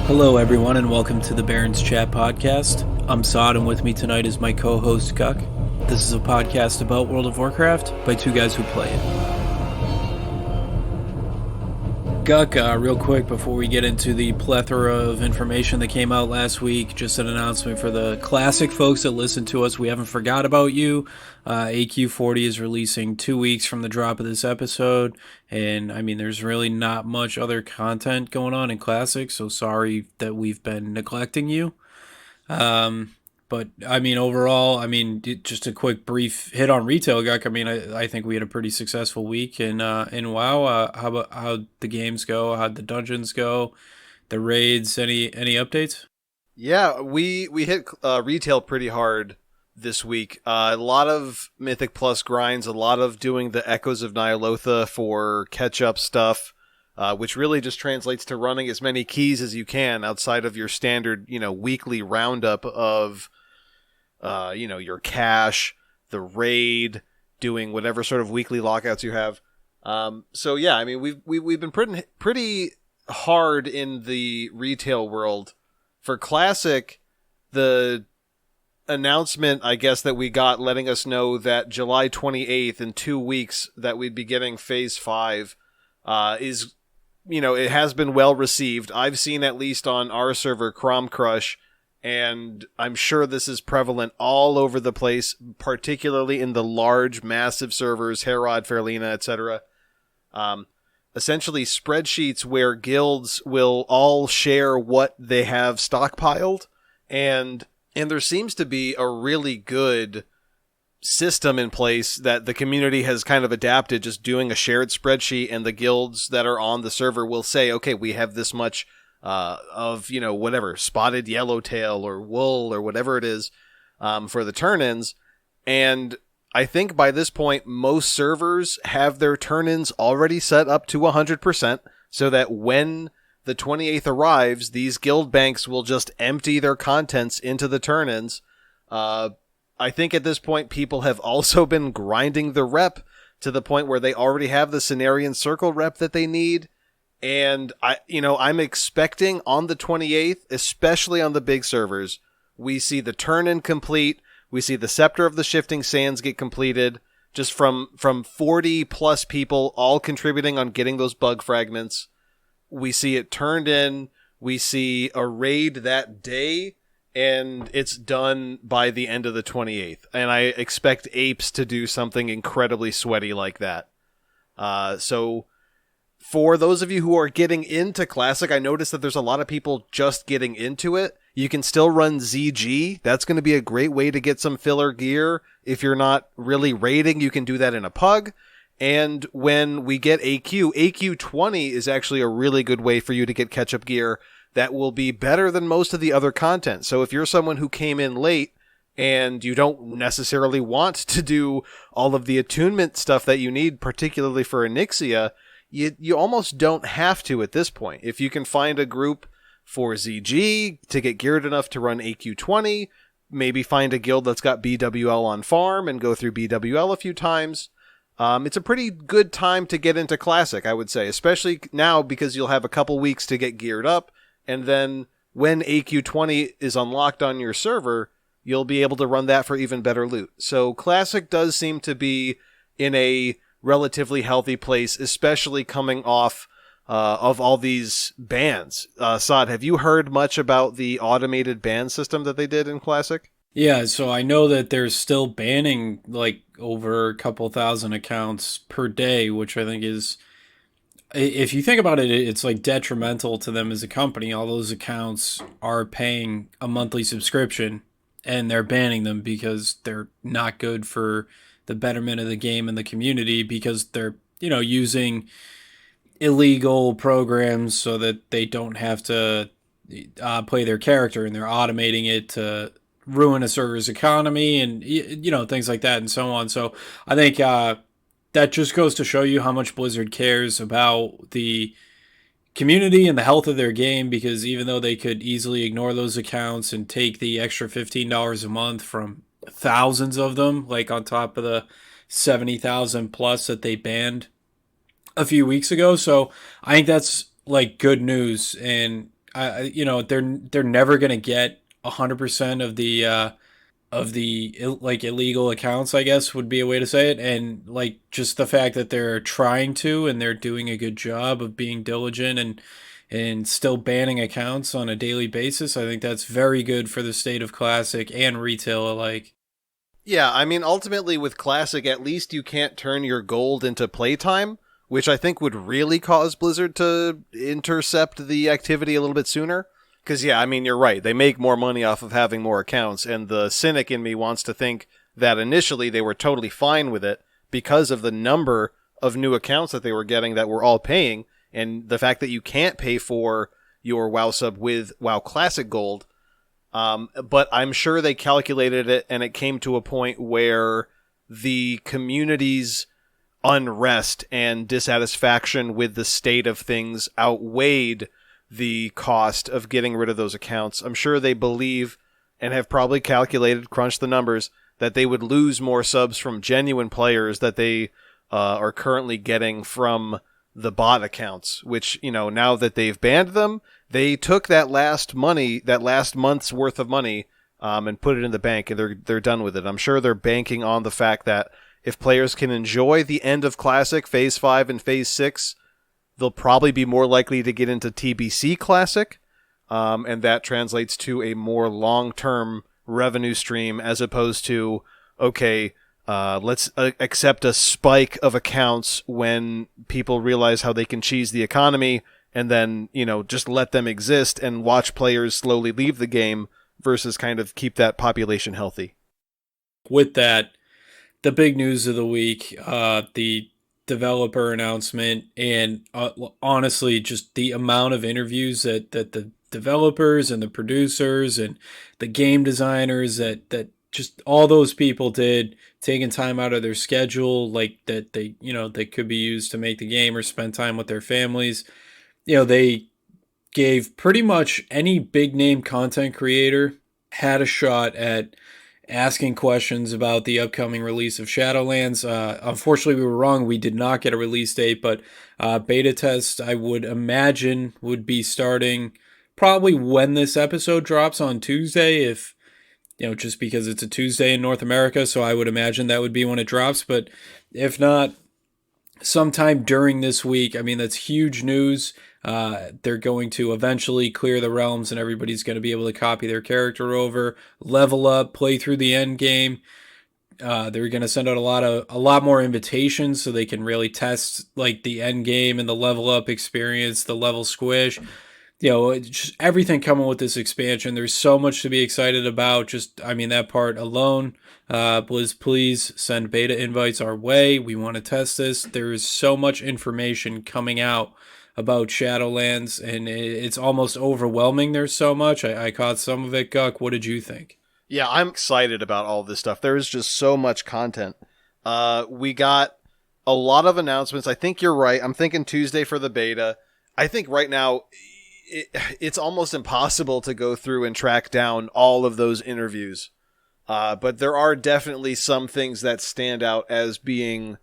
Hello, everyone, and welcome to the Barrens Chat podcast. I'm Sod, and with me tonight is my co-host Guck. This is a podcast about World of Warcraft by two guys who play it. Guck, real quick before we get into the plethora of information that came out last week, just an announcement for the classic folks that listen to us. We haven't forgot about you. AQ40 is releasing 2 weeks from the drop of this episode, and I mean, there's really not much other content going on in classic, so sorry that we've been neglecting you. But I mean, overall, just a quick brief hit on retail, Guck. I mean, I think we had a pretty successful week in WoW. How'd the games go? How'd the dungeons go? The raids? Any updates? Yeah, we hit retail pretty hard this week. A lot of Mythic Plus grinds, a lot of doing the Echoes of Ny'alotha for catch-up stuff, which really just translates to running as many keys as you can outside of your standard, weekly roundup of, your cache, the raid, doing whatever sort of weekly lockouts you have. So yeah, I mean, we've been pretty hard in the retail world. For Classic, the announcement, I guess, that we got letting us know that July 28th, in 2 weeks, that we'd be getting Phase 5, is, it has been well received. I've seen, at least on our server, Crom Crush, and I'm sure this is prevalent all over the place, particularly in the large, massive servers, Herod, Fairlina, etc. Essentially spreadsheets where guilds will all share what they have stockpiled, and there seems to be a really good system in place that the community has kind of adapted, just doing a shared spreadsheet, and the guilds that are on the server will say, okay, we have this much of, whatever, spotted yellowtail or wool or whatever it is for the turn-ins. And I think by this point, most servers have their turn-ins already set up to 100%, so that when the 28th arrives, these guild banks will just empty their contents into the turn-ins. I think at this point, people have also been grinding the rep to the point where they already have the Cenarian Circle rep that they need. And I'm expecting on the 28th, especially on the big servers, we see the turn-in complete. We see the Scepter of the Shifting Sands get completed, just from 40 plus people all contributing on getting those bug fragments. We see it turned in. We see a raid that day, and it's done by the end of the 28th. And I expect Apes to do something incredibly sweaty like that. So for those of you who are getting into Classic, I noticed that there's a lot of people just getting into it. You can still run ZG. That's going to be a great way to get some filler gear. If you're not really raiding, you can do that in a pug. And when we get AQ20 is actually a really good way for you to get catch-up gear that will be better than most of the other content. So if you're someone who came in late and you don't necessarily want to do all of the attunement stuff that you need, particularly for Onyxia, you almost don't have to at this point. If you can find a group for ZG to get geared enough to run AQ20, maybe find a guild that's got BWL on farm and go through BWL a few times, it's a pretty good time to get into Classic, I would say, especially now because you'll have a couple weeks to get geared up, and then when AQ20 is unlocked on your server, you'll be able to run that for even better loot. So Classic does seem to be in a relatively healthy place, especially coming off of all these bans. Sod, have you heard much about the automated ban system that they did in Classic? Yeah, so I know that they're still banning like over a couple thousand accounts per day, which I think is, if you think about it, it's like detrimental to them as a company. All those accounts are paying a monthly subscription, and they're banning them because they're not good for the betterment of the game and the community, because they're, using illegal programs so that they don't have to play their character, and they're automating it to ruin a server's economy and, things like that and so on. So I think that just goes to show you how much Blizzard cares about the community and the health of their game, because even though they could easily ignore those accounts and take the extra $15 a month from thousands of them, like on top of the 70,000 plus that they banned a few weeks ago. So I think that's like good news. And they're never gonna get 100% of the like illegal accounts, I guess would be a way to say it. And like just the fact that they're trying to and they're doing a good job of being diligent and still banning accounts on a daily basis, I think that's very good for the state of Classic and retail alike. Yeah, I mean, ultimately with Classic, at least you can't turn your gold into playtime, which I think would really cause Blizzard to intercept the activity a little bit sooner. Because, yeah, I mean, you're right. They make more money off of having more accounts, and the cynic in me wants to think that initially they were totally fine with it because of the number of new accounts that they were getting that were all paying, and the fact that you can't pay for your WoW sub with WoW Classic Gold. But I'm sure they calculated it, and it came to a point where the community's unrest and dissatisfaction with the state of things outweighed the cost of getting rid of those accounts. I'm sure they believe and have probably calculated, crunched the numbers, that they would lose more subs from genuine players that they are currently getting from the bot accounts, which, now that they've banned them, they took that last month's worth of money, and put it in the bank, and they're done with it. I'm sure they're banking on the fact that if players can enjoy the end of Classic, Phase 5 and Phase 6, they'll probably be more likely to get into TBC Classic, and that translates to a more long-term revenue stream as opposed to, okay, let's accept a spike of accounts when people realize how they can cheese the economy and then, just let them exist and watch players slowly leave the game versus kind of keep that population healthy. With that, the big news of the week, the developer announcement, and honestly, just the amount of interviews that the developers and the producers and the game designers that just all those people did, taking time out of their schedule, like that they could be used to make the game or spend time with their families. They gave pretty much any big name content creator had a shot at asking questions about the upcoming release of Shadowlands. Unfortunately, we were wrong. We did not get a release date, but beta test, I would imagine, would be starting probably when this episode drops on Tuesday, if just because it's a Tuesday in North America. So I would imagine that would be when it drops. But if not, sometime during this week. I mean, that's huge news. They're going to eventually clear the realms, and everybody's going to be able to copy their character over, level up, play through the end game. They're going to send out a lot more invitations so they can really test like the end game and the level up experience, the level squish. Just everything coming with this expansion. There's so much to be excited about. That part alone. Blizz, please send beta invites our way. We want to test this. There is so much information coming out about Shadowlands, and it's almost overwhelming. There's so much. I caught some of it. Guck, what did you think? Yeah, I'm excited about all this stuff. There is just so much content. We got a lot of announcements. I think you're right. I'm thinking Tuesday for the beta. I think right now it's almost impossible to go through and track down all of those interviews. But there are definitely some things that stand out as being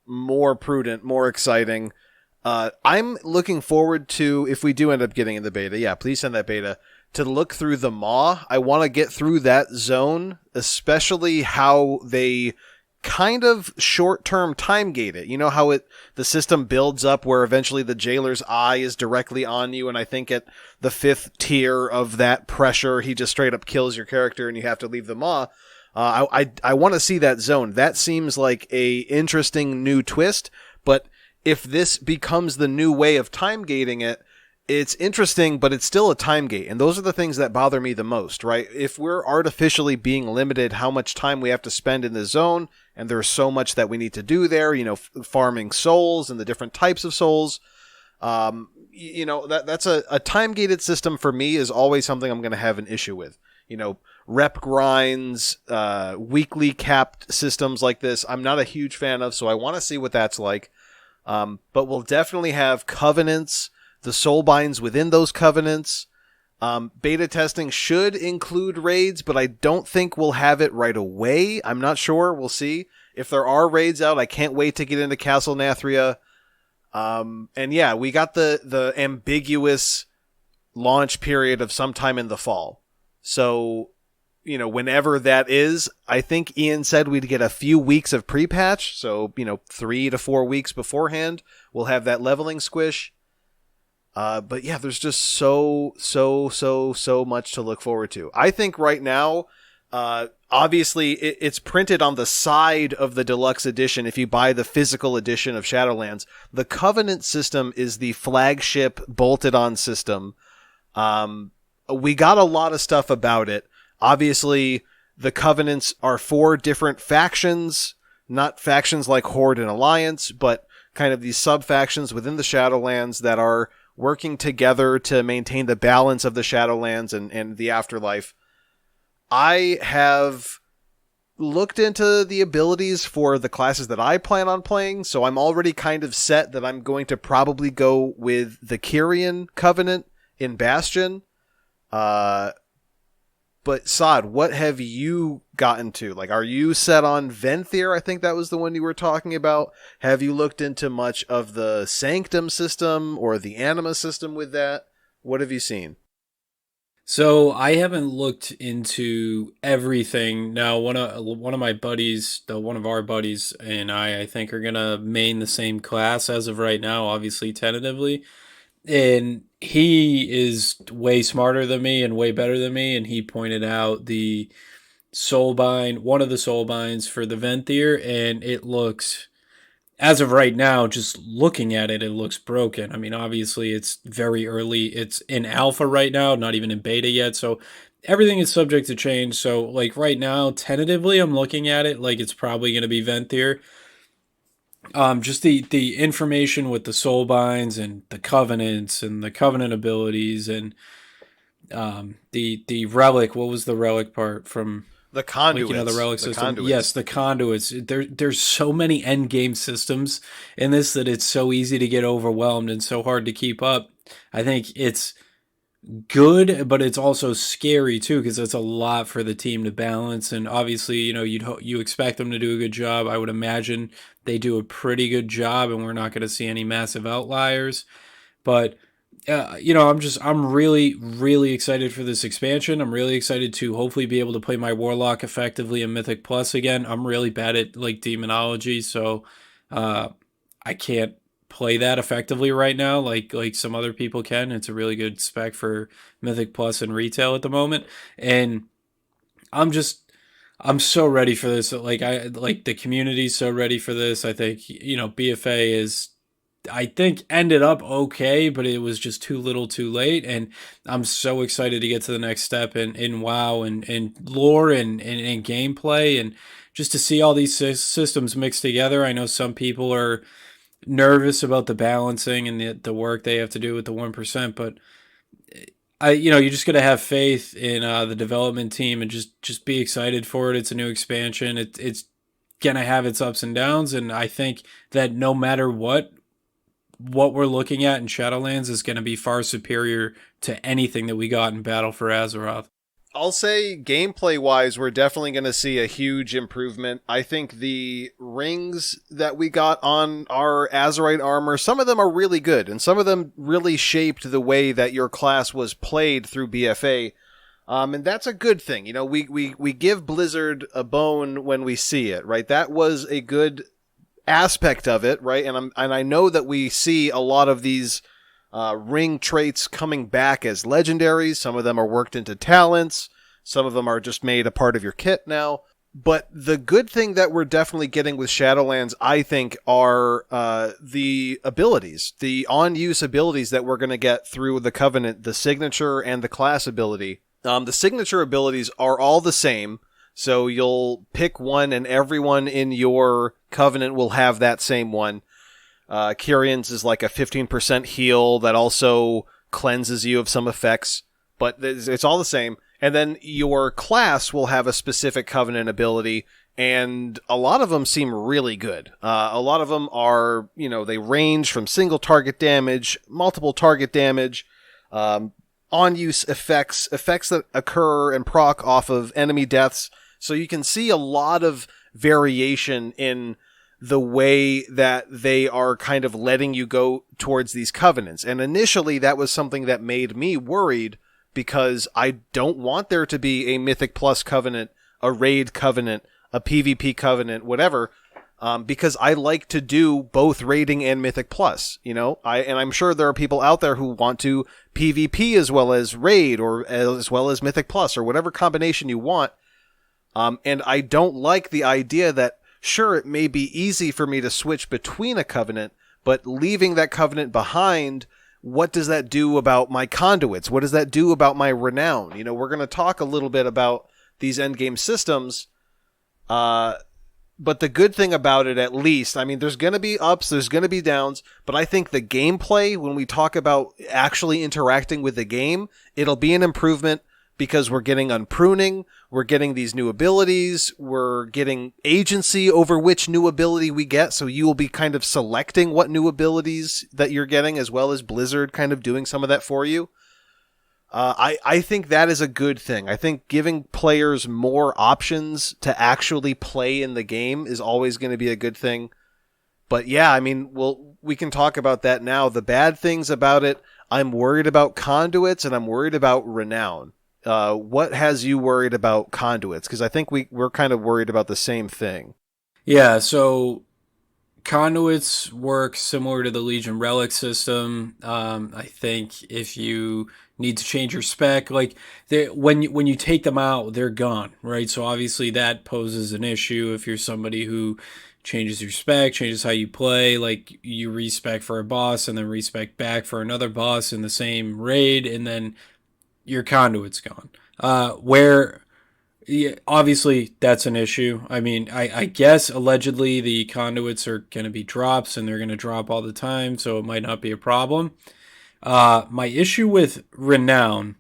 more prudent, more exciting. I'm looking forward to, if we do end up getting in the beta, please send that beta, to look through the Maw. I want to get through that zone, especially how they kind of short-term time gate it. You know how the system builds up where eventually the jailer's eye is directly on you, and I think at the 5th tier of that pressure, he just straight up kills your character and you have to leave the Maw. I want to see that zone. That seems like a interesting new twist, but if this becomes the new way of time gating it, it's interesting, but it's still a time gate. And those are the things that bother me the most, right? If we're artificially being limited how much time we have to spend in the zone, and there's so much that we need to do there, farming souls and the different types of souls, that's a time gated system for me is always something I'm going to have an issue with. Rep grinds, weekly capped systems like this, I'm not a huge fan of, so I want to see what that's like. But we'll definitely have covenants, the Soulbinds within those covenants. Beta testing should include raids, but I don't think we'll have it right away. I'm not sure. We'll see. If there are raids out, I can't wait to get into Castle Nathria. We got the ambiguous launch period of sometime in the fall. So, whenever that is, I think Ian said we'd get a few weeks of pre-patch. So, 3 to 4 weeks beforehand, we'll have that leveling squish. But yeah, there's just so much to look forward to. I think right now, obviously it's printed on the side of the deluxe edition. If you buy the physical edition of Shadowlands, the Covenant system is the flagship bolted on system. We got a lot of stuff about it. Obviously, the Covenants are 4 different factions, not factions like Horde and Alliance, but kind of these sub-factions within the Shadowlands that are working together to maintain the balance of the Shadowlands and the afterlife. I have looked into the abilities for the classes that I plan on playing, so I'm already kind of set that I'm going to probably go with the Kyrian Covenant in Bastion. But Sod, what have you gotten to? Like, are you set on Venthyr? I think that was the one you were talking about. Have you looked into much of the Sanctum system or the Anima system with that? What have you seen? So I haven't looked into everything. Now, one of my buddies, one of our buddies, and I think are gonna main the same class as of right now, obviously tentatively. And he is way smarter than me and way better than me, and he pointed out the one of the Soulbinds for the Venthyr, and it looks, as of right now, just looking at it, it looks broken. I mean, obviously, it's very early. It's in alpha right now, not even in beta yet. So everything is subject to change. So, like, right now, tentatively, I'm looking at it like it's probably going to be Venthyr. Just the information with the Soulbinds and the Covenants and the Covenant abilities and the relic. What was the relic part from? The conduits. Like, the relic the system. conduits. Yes, the conduits. There's so many end game systems in this that it's so easy to get overwhelmed and so hard to keep up. I think it's good, but it's also scary too because it's a lot for the team to balance. And obviously, you expect them to do a good job. I would imagine they do a pretty good job, and we're not going to see any massive outliers. But I'm really, really excited for this expansion. I'm really excited to hopefully be able to play my Warlock effectively in Mythic Plus again. I'm really bad at like demonology, so I can't play that effectively right now like some other people can. It's a really good spec for Mythic Plus and retail at the moment, and I'm so ready for this. Like the community's so ready for this. I think BFA is, I think, ended up okay, but it was just too little too late. And I'm so excited to get to the next step in WoW and lore and gameplay, and just to see all these systems mixed together. I know some people are nervous about the balancing and the work they have to do with the 1%, but you just got to have faith in the development team and just be excited for it. It's a new expansion. It's gonna have its ups and downs, and I think that no matter what we're looking at in Shadowlands is going to be far superior to anything that we got in Battle for Azeroth. I'll say gameplay-wise, we're definitely going to see a huge improvement. I think the rings that we got on our Azerite armor, some of them are really good, and some of them really shaped the way that your class was played through BFA. And that's a good thing. We give Blizzard a bone when we see it, right? That was a good aspect of it, right? And I know that we see a lot of these ring traits coming back as legendaries. Some of them are worked into talents. Some of them are just made a part of your kit now. But the good thing that we're definitely getting with Shadowlands, I think, are the abilities, the on-use abilities that we're going to get through the Covenant, the signature and the class ability. The signature abilities are all the same. So you'll pick one and everyone in your Covenant will have that same one. Kyrian's is like a 15% heal that also cleanses you of some effects, but it's all the same. And then your class will have a specific Covenant ability, and a lot of them seem really good. A lot of them are, they range from single target damage, multiple target damage, on-use effects that occur and proc off of enemy deaths. So you can see a lot of variation in the way that they are kind of letting you go towards these covenants. And initially that was something that made me worried because I don't want there to be a Mythic Plus covenant, a raid covenant, a PvP covenant, whatever. Because I like to do both raiding and Mythic Plus, and I'm sure there are people out there who want to PvP as well as raid or as well as Mythic Plus or whatever combination you want. And I don't like the idea that, sure, it may be easy for me to switch between a covenant, but leaving that covenant behind, what does that do about my conduits? What does that do about my renown? We're going to talk a little bit about these endgame systems, but the good thing about it, at least, I mean, there's going to be ups, there's going to be downs, but I think the gameplay, when we talk about actually interacting with the game, it'll be an improvement because we're getting unpruning, we're getting these new abilities, we're getting agency over which new ability we get, so you will be kind of selecting what new abilities that you're getting, as well as Blizzard kind of doing some of that for you. I think that is a good thing. I think giving players more options to actually play in the game is always going to be a good thing. But yeah, I mean, we can talk about that now. The bad things about it, I'm worried about conduits and I'm worried about renown. What has you worried about conduits? Because I think we're kind of worried about the same thing. Yeah, so conduits work similar to the Legion Relic system. I think if you need to change your spec, like when you take them out, they're gone, right? So obviously that poses an issue if you're somebody who changes your spec, changes how you play, like you respec for a boss and then respec back for another boss in the same raid, and then your conduit's gone. Where yeah, obviously that's an issue. I mean, I guess allegedly the conduits are going to be drops and they're going to drop all the time, so it might not be a problem. My issue with Renown,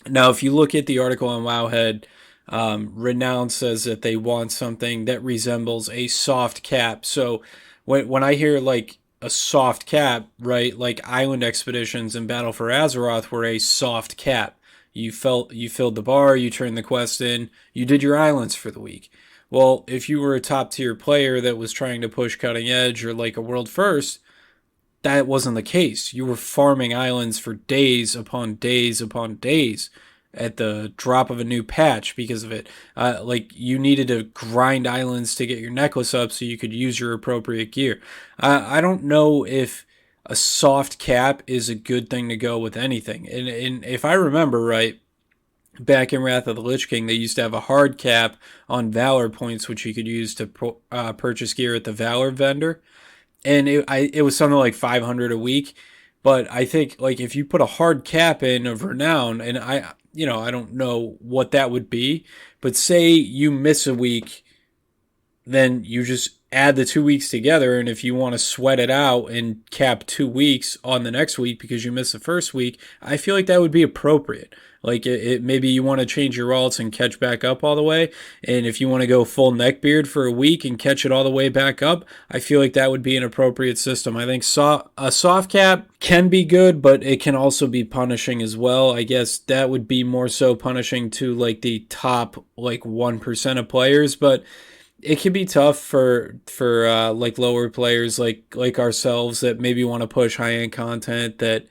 now if you look at the article on Wowhead, Renown says that they want something that resembles a soft cap. So when I hear like a soft cap, right, like Island Expeditions and Battle for Azeroth were a soft cap. You filled the bar, you turned the quest in, you did your islands for the week. Well, if you were a top tier player that was trying to push cutting edge or like a world first, that wasn't the case. You were farming islands for days upon days upon days at the drop of a new patch because of it. Like you needed to grind islands to get your necklace up so you could use your appropriate gear. I don't know if a soft cap is a good thing to go with anything. And if I remember right, back in Wrath of the Lich King, they used to have a hard cap on Valor points, which you could use to purchase gear at the Valor vendor. And it was something like 500 a week. But I think like if you put a hard cap in of Renown, and I don't know what that would be, but say you miss a week, then you just add the 2 weeks together, and if you want to sweat it out and cap 2 weeks on the next week because you missed the first week, I feel like that would be appropriate. Like maybe you want to change your alts and catch back up all the way, and if you want to go full neckbeard for a week and catch it all the way back up, I feel like that would be an appropriate system. I think a soft cap can be good, but it can also be punishing as well. I guess that would be more so punishing to like the top like 1% of players, but it can be tough for like lower players like ourselves that maybe want to push high end content, that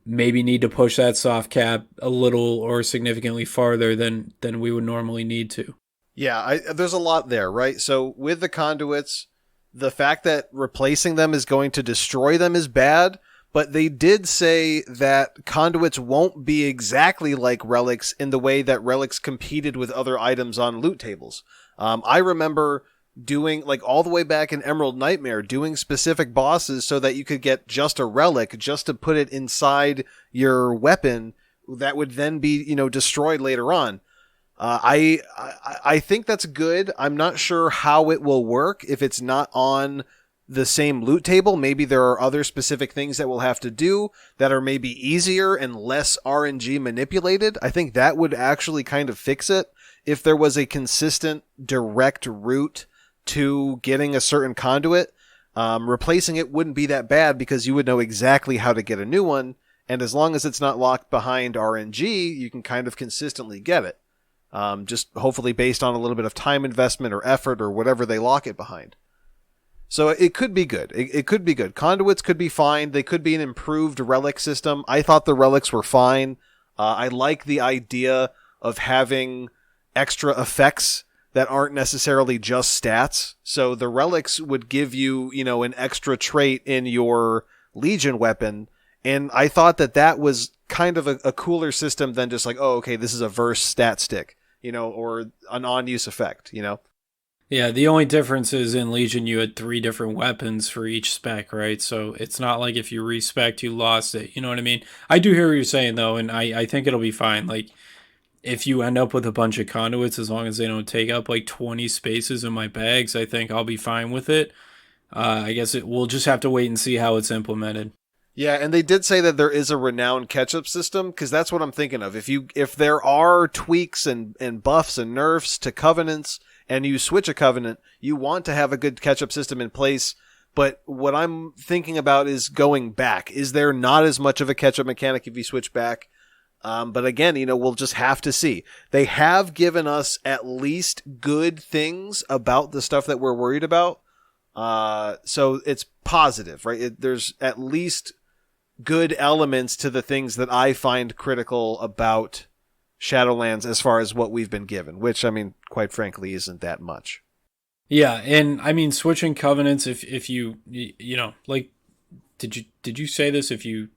maybe need to push that soft cap a little or significantly farther than we would normally need to. Yeah, there's a lot there, right? So with the conduits, the fact that replacing them is going to destroy them is bad, but they did say that conduits won't be exactly like relics in the way that relics competed with other items on loot tables. I remember doing, like all the way back in Emerald Nightmare, doing specific bosses so that you could get just a relic just to put it inside your weapon that would then be, destroyed later on. I think that's good. I'm not sure how it will work if it's not on the same loot table. Maybe there are other specific things that we'll have to do that are maybe easier and less RNG manipulated. I think that would actually kind of fix it if there was a consistent direct route to getting a certain conduit. Replacing it wouldn't be that bad because you would know exactly how to get a new one. And as long as it's not locked behind RNG, you can kind of consistently get it. Just hopefully based on a little bit of time investment or effort or whatever they lock it behind. So it could be good. It could be good. Conduits could be fine. They could be an improved relic system. I thought the relics were fine. I like the idea of having extra effects that aren't necessarily just stats. So the relics would give you, an extra trait in your Legion weapon. And I thought that was kind of a cooler system than just like, oh, okay, this is a verse stat stick, or an on-use effect, Yeah, the only difference is in Legion you had 3 different weapons for each spec, right? So it's not like if you respec you lost it. You know what I mean? I do hear what you're saying though, and I think it'll be fine. Like if you end up with a bunch of conduits, as long as they don't take up like 20 spaces in my bags, I think I'll be fine with it. I guess we'll just have to wait and see how it's implemented. Yeah, and they did say that there is a renowned catch-up system, because that's what I'm thinking of. If there are tweaks and buffs and nerfs to covenants, and you switch a covenant, you want to have a good catch-up system in place. But what I'm thinking about is going back. Is there not as much of a catch-up mechanic if you switch back? But again, we'll just have to see. They have given us at least good things about the stuff that we're worried about. So it's positive, right? There's at least good elements to the things that I find critical about Shadowlands as far as what we've been given, which, quite frankly, isn't that much. Yeah, and switching covenants if you like did you say this, if you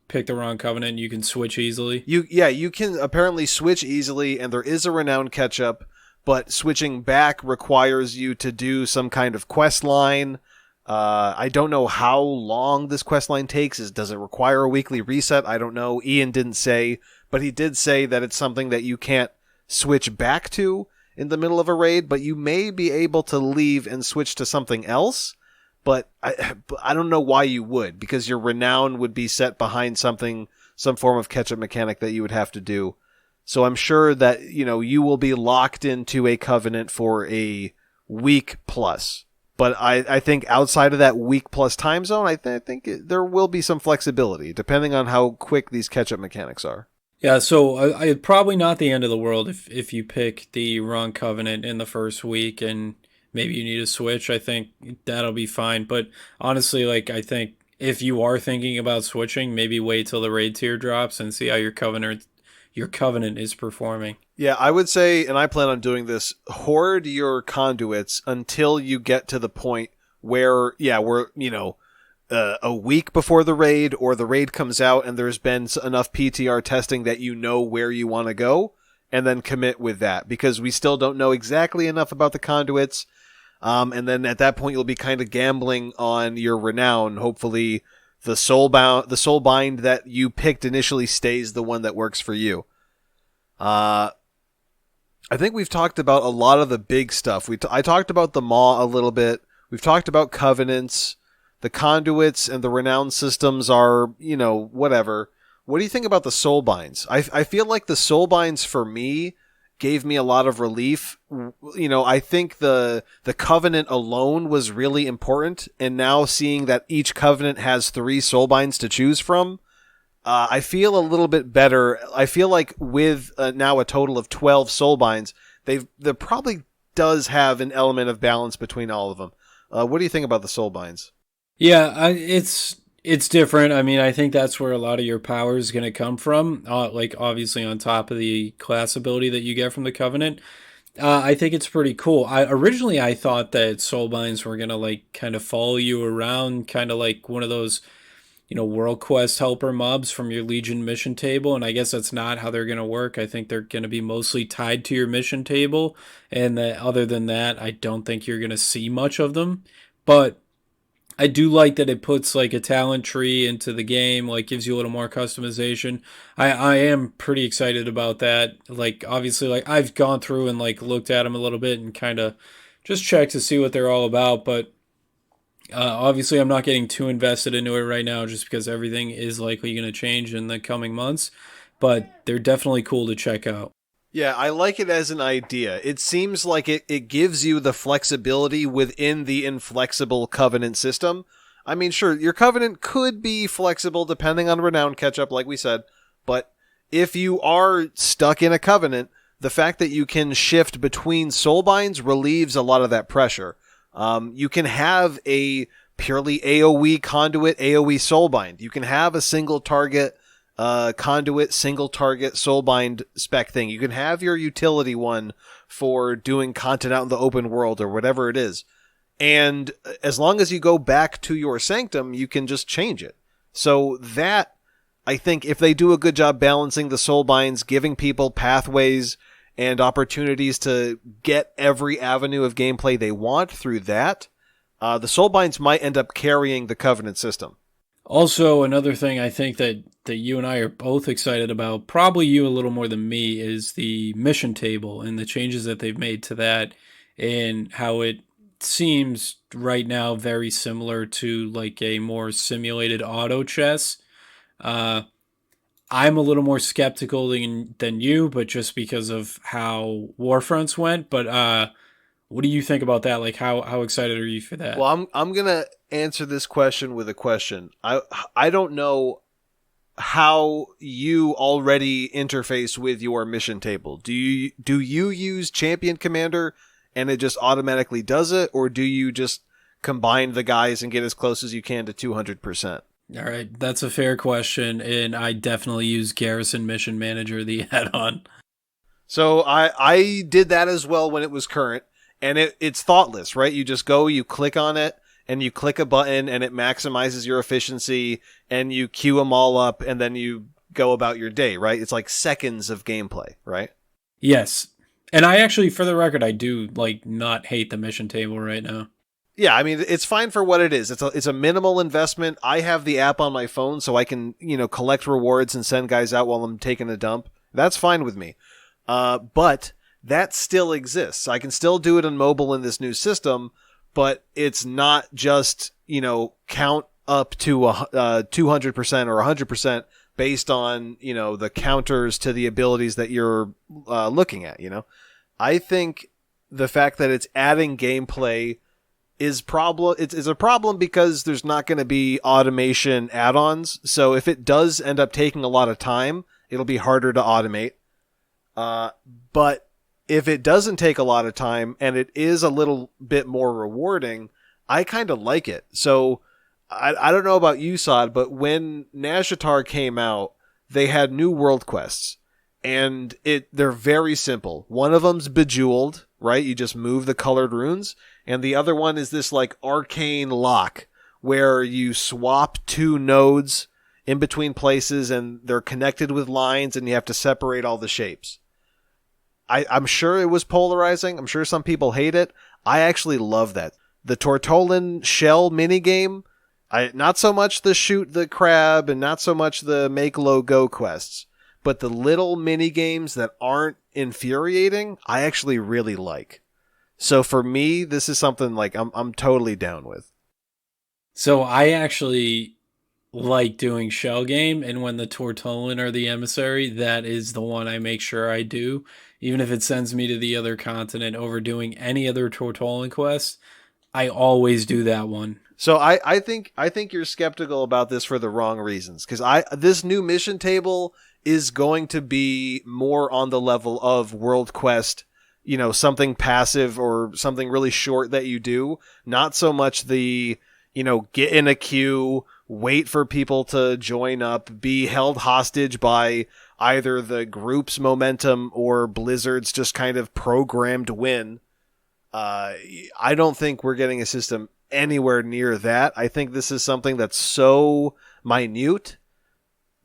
pick the wrong covenant you can switch easily? You can apparently switch easily, and there is a renowned catch-up, but switching back requires you to do some kind of quest line. I don't know how long this quest line takes. Does it require a weekly reset? I don't know. Ian didn't say, but he did say that it's something that you can't switch back to in the middle of a raid, but you may be able to leave and switch to something else. But I don't know why you would, because your renown would be set behind some form of catch-up mechanic that you would have to do. So I'm sure that, you will be locked into a covenant for a week plus. But I think outside of that week plus time zone, I think there will be some flexibility, depending on how quick these catch-up mechanics are. Yeah, so I probably not the end of the world if you pick the wrong covenant in the first week and maybe you need to switch. I think that'll be fine. But honestly, I think if you are thinking about switching, maybe wait till the raid tier drops and see how your covenant is performing. Yeah, I would say, and I plan on doing this, hoard your conduits until you get to the point where, we're, a week before the raid, or the raid comes out and there's been enough PTR testing that you know where you want to go, and then commit with that, because we still don't know exactly enough about the conduits. And then at that point you'll be kind of gambling on your renown. Hopefully the soulbind that you picked initially stays the one that works for you. I think we've talked about a lot of the big stuff. I talked about the Maw a little bit. We've talked about covenants. The conduits and the renown systems are, whatever. What do you think about the Soulbinds? I feel like the Soulbinds for me gave me a lot of relief. I think the covenant alone was really important, and now seeing that each covenant has 3 Soulbinds to choose from, I feel a little bit better. I feel like with now a total of 12 Soulbinds, there probably does have an element of balance between all of them. What do you think about the Soulbinds? Yeah, it's different. I think that's where a lot of your power is going to come from. Obviously on top of the class ability that you get from the Covenant. I think it's pretty cool. Originally I thought that Soulbinds were going to kind of follow you around, kind of like one of those, World Quest helper mobs from your Legion mission table. And I guess that's not how they're going to work. I think they're going to be mostly tied to your mission table. And other than that, I don't think you're going to see much of them. But I do like that it puts a talent tree into the game, gives you a little more customization. I am pretty excited about that. Obviously, I've gone through and looked at them a little bit and kind of just checked to see what they're all about. But obviously, I'm not getting too invested into it right now just because everything is likely going to change in the coming months. But they're definitely cool to check out. Yeah, I like it as an idea. It seems like it gives you the flexibility within the inflexible covenant system. Sure, your covenant could be flexible depending on renown catch-up, like we said, but if you are stuck in a covenant, the fact that you can shift between soulbinds relieves a lot of that pressure. You can have a purely AoE conduit, AoE soulbind. You can have a single target conduit, single target soulbind spec thing. You can have your utility one for doing content out in the open world or whatever it is. And as long as you go back to your sanctum, you can just change it. So that, I think, if they do a good job balancing the soulbinds, giving people pathways and opportunities to get every avenue of gameplay they want through that, the soulbinds might end up carrying the Covenant system. Also, another thing I think that you and I are both excited about, probably you a little more than me, is the mission table and the changes that they've made to that, and how it seems right now very similar to like a more simulated auto chess. Uh, I'm a little more skeptical than you, but just because of how Warfronts went. But what do you think about that? Like, how excited are you for that? Well, I'm gonna answer this question with a question. I don't know how you already interface with your mission table. Do you use Champion Commander and it just automatically does it, or do you just combine the guys and get as close as you can to 200%? All right, that's a fair question, and I definitely use Garrison Mission Manager, the add-on. So I did that as well when it was current, and it's thoughtless, right? You just go, you click on it, and you click a button, and it maximizes your efficiency, and you queue them all up, and then you go about your day, right? It's like seconds of gameplay, right? Yes. And I actually, for the record, I do like not hate the mission table right now. Yeah, I mean, it's fine for what it is. It's a minimal investment. I have the app on my phone so I can, collect rewards and send guys out while I'm taking a dump. That's fine with me. But that still exists. I can still do it on mobile in this new system, but it's not just, count up to 200% or 100% based on, the counters to the abilities that you're looking at, I think the fact that it's adding gameplay is a problem because there's not going to be automation add-ons. So if it does end up taking a lot of time, it'll be harder to automate. But if it doesn't take a lot of time and it is a little bit more rewarding, I kind of like it. So I don't know about you, Sod, but when Nazjatar came out, they had new world quests. And they're very simple. One of them's Bejeweled, right? You just move the colored runes. And the other one is this like arcane lock where you swap two nodes in between places and they're connected with lines and you have to separate all the shapes. I'm sure it was polarizing. I'm sure some people hate it. I actually love that. The Tortolan shell minigame, not so much the shoot the crab and not so much the make low go quests. But the little mini games that aren't infuriating, I actually really like. So for me, this is something like I'm totally down with. So I actually like doing shell game, and when the Tortolan or the emissary, that is the one I make sure I do, even if it sends me to the other continent over doing any other Tortolan quest. I always do that one. So I think you're skeptical about this for the wrong reasons, because this new mission table is going to be more on the level of World Quest, something passive or something really short that you do. Not so much the, get in a queue, wait for people to join up, be held hostage by either the group's momentum or Blizzard's just kind of programmed win. I don't think we're getting a system anywhere near that. I think this is something that's so minute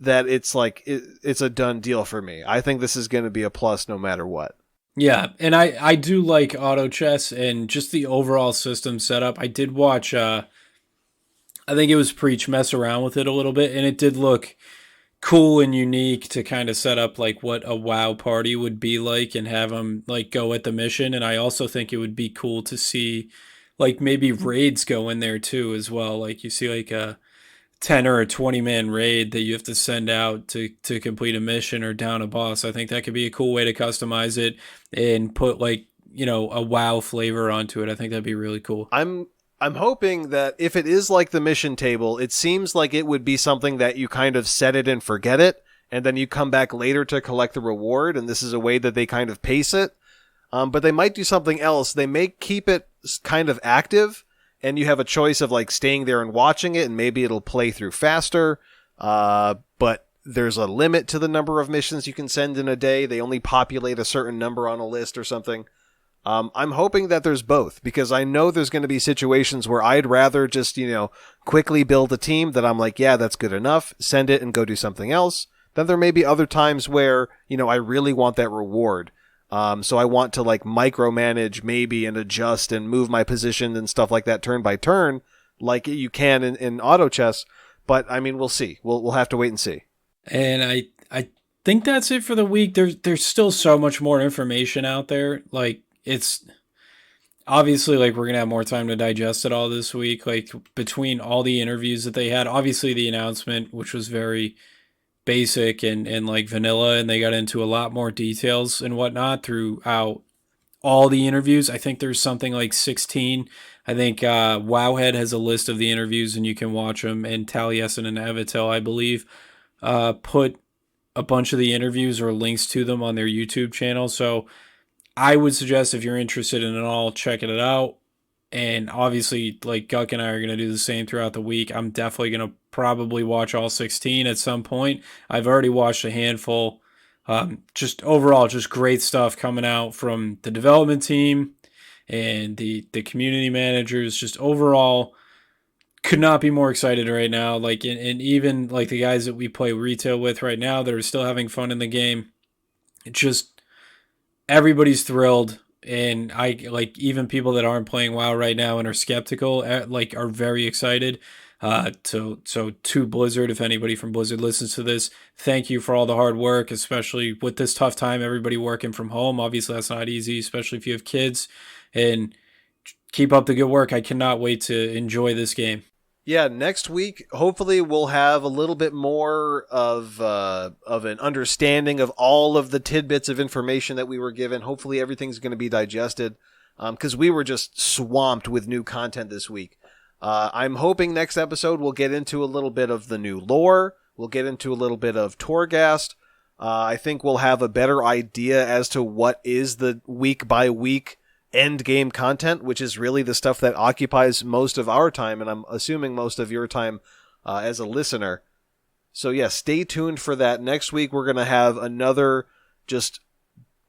that it's like it's a done deal for me. I think this is going to be a plus no matter what. Yeah, and I do like auto chess and just the overall system setup. I did watch, I think it was Preach mess around with it a little bit, and it did look cool and unique to kind of set up like what a WoW party would be like and have them like go at the mission. And I also think it would be cool to see like maybe raids go in there too as well. Like you see like a 10 or a 20 man raid that you have to send out to complete a mission or down a boss. I think that could be a cool way to customize it and put like, a WoW flavor onto it. I think that'd be really cool. I'm hoping that if it is like the mission table, it seems like it would be something that you kind of set it and forget it, and then you come back later to collect the reward, and this is a way that they kind of pace it. But they might do something else. They may keep it kind of active, and you have a choice of like staying there and watching it, and maybe it'll play through faster. But there's a limit to the number of missions you can send in a day. They only populate a certain number on a list or something. I'm hoping that there's both, because I know there's going to be situations where I'd rather just, quickly build a team that I'm like, yeah, that's good enough, send it and go do something else. Then there may be other times where, I really want that reward. So I want to like micromanage maybe and adjust and move my position and stuff like that turn by turn, like you can in auto chess. But I mean, we'll see. We'll have to wait and see. And I think that's it for the week. There's still so much more information out there. Like, it's obviously like we're gonna have more time to digest it all this week. Like, between all the interviews that they had, obviously the announcement, which was very basic and like vanilla, and they got into a lot more details and whatnot throughout all the interviews. I think there's something like 16. I think Wowhead has a list of the interviews, and you can watch them. And Taliesin and Evitel, I believe, put a bunch of the interviews or links to them on their YouTube channel. So I would suggest, if you're interested in it all, checking it out. And obviously, like Guck and I are going to do the same throughout the week. I'm definitely going to probably watch all 16 at some point. I've already watched a handful. Just overall, just great stuff coming out from the development team and the community managers. Just overall, could not be more excited right now. Like, and even like the guys that we play retail with right now that are still having fun in the game. It's just, everybody's thrilled. And I like, even people that aren't playing WoW right now and are skeptical, like, are very excited. To Blizzard, if anybody from Blizzard listens to this, thank you for all the hard work, especially with this tough time, everybody working from home. Obviously that's not easy, especially if you have kids, and keep up the good work. I cannot wait to enjoy this game. Yeah, next week, hopefully we'll have a little bit more of an understanding of all of the tidbits of information that we were given. Hopefully everything's going to be digested, because we were just swamped with new content this week. I'm hoping next episode we'll get into a little bit of the new lore. We'll get into a little bit of Torghast. I think we'll have a better idea as to what is the week-by-week end game content, which is really the stuff that occupies most of our time, and I'm assuming most of your time as a listener. So yeah, stay tuned for that. Next week we're going to have another just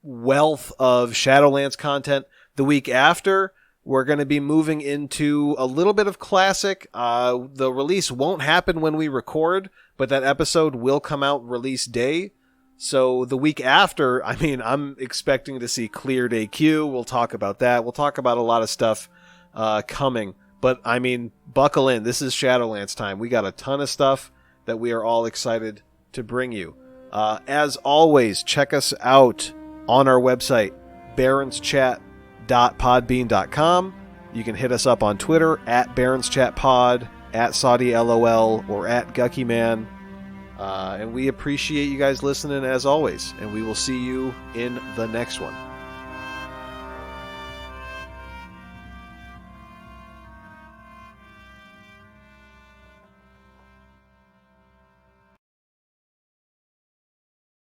wealth of Shadowlands content. The week after, we're going to be moving into a little bit of Classic. The release won't happen when we record, but that episode will come out release day. So the week after, I mean, I'm expecting to see Cleared AQ. We'll talk about that. We'll talk about a lot of stuff coming. But, I mean, buckle in. This is Shadowlands time. We got a ton of stuff that we are all excited to bring you. As always, check us out on our website, barrenschat.podbean.com. You can hit us up on Twitter, at barrenschatpod, at SaudiLOL, or at GuckyMan. And we appreciate you guys listening as always, and we will see you in the next one.